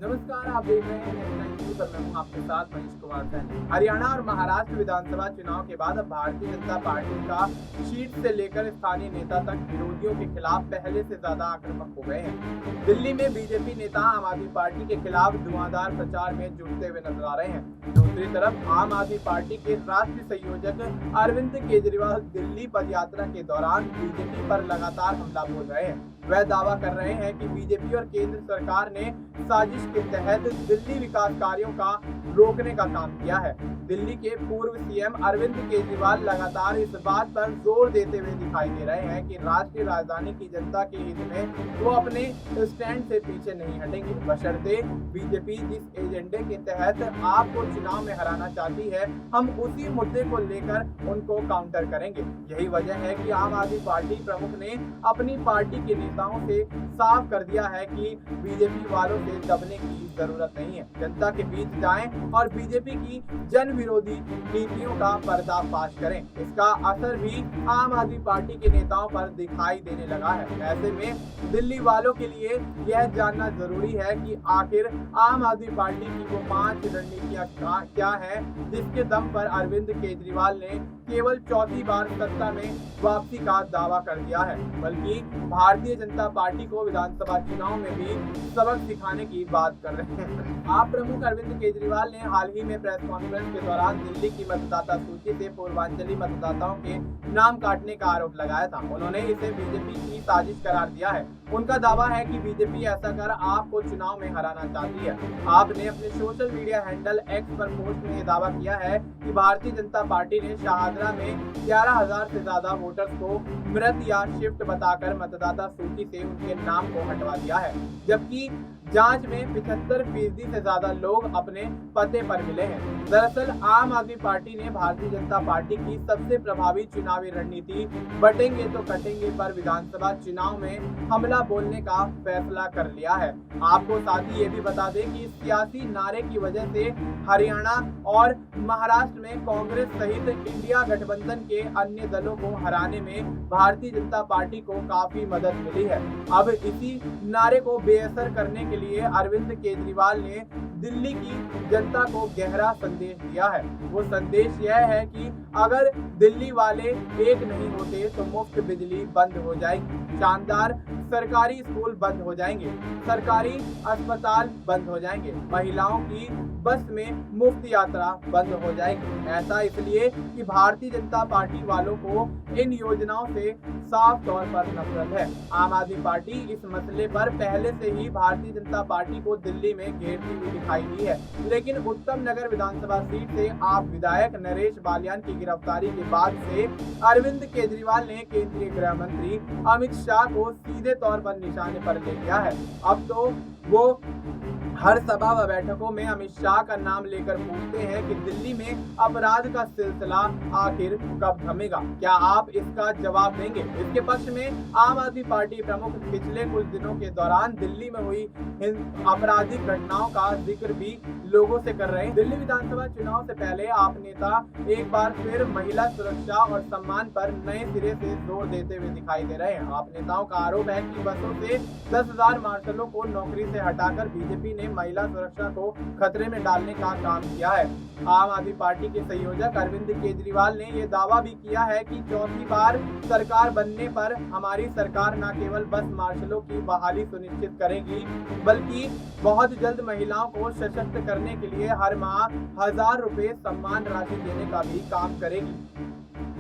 नमस्कार, आप देख रहे हैं नेशनल न्यूज़ और मैं हूं आपके साथ मनीष कुमार सैनी। हरियाणा और महाराष्ट्र विधानसभा चुनाव के बाद अब भारतीय जनता पार्टी का शीर्ष से लेकर स्थानीय नेता तक विरोधियों के खिलाफ पहले से ज्यादा आक्रामक हो गए हैं। दिल्ली में बीजेपी नेता आम आदमी पार्टी के खिलाफ धुआंधार प्रचार में जुटते हुए नजर आ रहे हैं। दूसरी तरफ आम आदमी पार्टी के राष्ट्रीय संयोजक अरविंद केजरीवाल दिल्ली पदयात्रा के दौरान बीजेपी पर लगातार हमला बोल रहे हैं। वह दावा कर रहे हैं कि बीजेपी और केंद्र सरकार ने साजिश के तहत दिल्ली विकास कार्यों का रोकने का काम किया है। दिल्ली के पूर्व सीएम अरविंद केजरीवाल लगातार इस बात पर जोर देते हुए दिखाई दे रहे हैं कि राष्ट्रीय राजधानी की जनता के हित में वो अपने स्टैंड से पीछे नहीं हटेंगे, बशर्ते बीजेपी जिस एजेंडे के तहत आपको चुनाव में हराना चाहती है, हम उसी मुद्दे को लेकर उनको काउंटर करेंगे। यही वजह है कि आम आदमी पार्टी प्रमुख ने अपनी पार्टी के नेताओं से साफ कर दिया है कि बीजेपी वालों से दबने की जरूरत नहीं है। जनता के बीच जाएं और बीजेपी की जन विरोधी नीतियों का पर्दाफाश करें। इसका असर भी आम आदमी पार्टी के नेताओं पर दिखाई देने लगा है। ऐसे में दिल्ली वालों के लिए यह जानना जरूरी है कि आखिर आम आदमी पार्टी की वो 5 रणनीतियां क्या है जिसके दम पर अरविंद केजरीवाल ने केवल चौथी बार सत्ता में वापसी का दावा कर दिया है, बल्कि भारतीय जनता पार्टी को विधानसभा चुनाव में भी सबक सिखाने की बात कर रहे हैं। आप प्रमुख अरविंद केजरीवाल ने हाल ही में प्रेस कॉन्फ्रेंस के दौरान दिल्ली की मतदाता सूची से पूर्वांचली मतदाताओं के नाम काटने का आरोप लगाया था। उन्होंने इसे बीजेपी की साजिश करार दिया है। उनका दावा है कि बीजेपी ऐसा कर आपको चुनाव में हराना चाहती है। आपने अपने सोशल मीडिया हैंडल एक्स पर पोस्ट में यह दावा किया है कि भारतीय जनता पार्टी ने शाहदरा में 11,000 से ज्यादा वोटर्स को मृत या शिफ्ट बताकर मतदाता सूची से उनके नाम को हटवा दिया है, जबकि जांच में 75% से ज्यादा लोग अपने पते पर मिले हैं। दरअसल आम आदमी पार्टी ने भारतीय जनता पार्टी की सबसे प्रभावी चुनावी रणनीति बटेंगे तो कटेंगे पर विधानसभा चुनाव में हमला बोलने का फैसला कर लिया है। आपको साथ ही ये भी बता दें कि इस सियासी नारे की वजह से हरियाणा और महाराष्ट्र में कांग्रेस सहित इंडिया गठबंधन के अन्य दलों को हराने में भारतीय जनता पार्टी को काफी मदद मिली है। अब इसी नारे को बेअसर करने के लिए अरविंद केजरीवाल ने दिल्ली की जनता को गहरा संदेश दिया है। वो संदेश यह है कि अगर दिल्ली वाले एक नहीं होते तो मुफ्त बिजली बंद हो जाएगी, शानदार सरकारी स्कूल बंद हो जाएंगे, सरकारी अस्पताल बंद हो जाएंगे, महिलाओं की बस में मुफ्त यात्रा बंद हो जाएगी। ऐसा इसलिए कि भारतीय जनता पार्टी वालों को इन योजनाओं से साफ तौर पर नफरत है। आम आदमी पार्टी इस मसले पर पहले से ही भारतीय जनता पार्टी को दिल्ली में घेरती हुई दिखाई दी है, लेकिन उत्तम नगर विधानसभा सीट से आप विधायक नरेश बालियान की गिरफ्तारी के बाद से अरविंद केजरीवाल ने केंद्रीय गृह मंत्री अमित शाह को सीधे तौर पर निशाने पर ले लिया है। अब तो वो हर सभा व बैठकों में अमित शाह का नाम लेकर पूछते हैं कि दिल्ली में अपराध का सिलसिला आखिर कब थमेगा। क्या आप इसका जवाब देंगे? इसके पक्ष में आम आदमी पार्टी प्रमुख पिछले कुछ दिनों के दौरान दिल्ली में हुई आपराधिक घटनाओं का जिक्र भी लोगों से कर रहे हैं। दिल्ली विधानसभा चुनाव से पहले आप नेता एक बार फिर महिला सुरक्षा और सम्मान पर नए सिरे से जोर देते हुए दिखाई दे रहे हैं। आप नेताओं का आरोप है कि बसों से 10,000 मार्शलों को नौकरी से हटाकर बीजेपी ने महिला सुरक्षा को खतरे में डालने का काम किया है। आम आदमी पार्टी के संयोजक अरविंद केजरीवाल ने यह दावा भी किया है कि चौथी बार सरकार बनने पर हमारी सरकार न केवल बस मार्शलों की बहाली सुनिश्चित करेगी, बल्कि बहुत जल्द महिलाओं को सशक्त करने के लिए हर माह 1,000 रुपए सम्मान राशि देने का भी काम करेगी।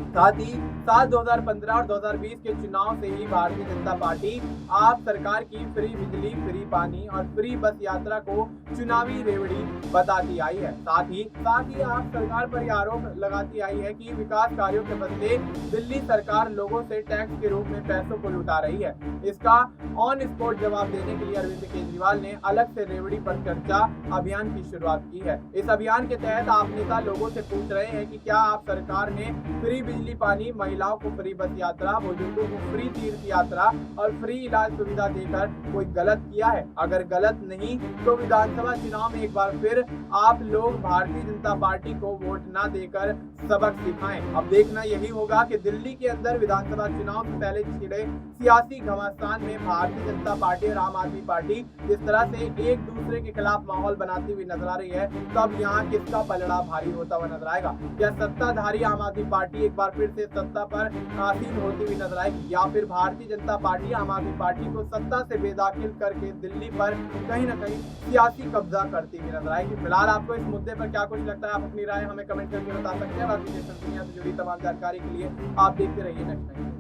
साथ ही साल 2015 और 2020 के चुनाव से ही भारतीय जनता पार्टी आप सरकार की फ्री बिजली, फ्री पानी और फ्री बस यात्रा को चुनावी रेवड़ी बताती आई है। साथ ही आप सरकार पर यह आरोप लगाती आई है कि विकास कार्यों के बदले दिल्ली सरकार लोगों से टैक्स के रूप में पैसों को लुटा रही है। इसका ऑन स्पॉट जवाब देने के लिए अरविंद केजरीवाल ने अलग से रेवड़ी पर चर्चा अभियान की शुरुआत की है। इस अभियान के तहत आप नेता लोगों से पूछ रहे हैं कि क्या आप सरकार ने फ्री फ्री बिजली पानी, महिलाओं को फ्री बस यात्रा, बुजुर्गों को फ्री तीर्थ यात्रा और फ्री इलाज सुविधा देकर कोई गलत किया है? अगर गलत नहीं तो विधानसभा चुनाव में एक बार फिर आप लोग भारतीय जनता पार्टी को वोट ना देकर सबक सिखाएं। अब देखना यही होगा कि दिल्ली के अंदर विधानसभा चुनाव से पहले छिड़े सियासी घमासान में भारतीय जनता पार्टी और आम आदमी पार्टी जिस तरह से एक दूसरे के खिलाफ माहौल बनाती हुई नजर आ रही है, तब यहाँ किसका पलड़ा भारी होता हुआ नजर आएगा? क्या सत्ताधारी आम आदमी पार्टी एक बार फिर से सत्ता पर आसीन होती हुई नजर आएगी, या फिर भारतीय जनता पार्टी आम आदमी पार्टी को सत्ता से बेदखल करके दिल्ली पर कहीं ना कहीं सियासी कब्जा करती हुई नजर आएगी? फिलहाल आपको इस मुद्दे पर क्या कुछ लगता है? आप अपनी राय हमें कमेंट करके बता सकते हैं। बाकी देश दुनिया से जुड़ी तमाम जानकारी के लिए आप देखते रहिए नेक्स्ट टाइम।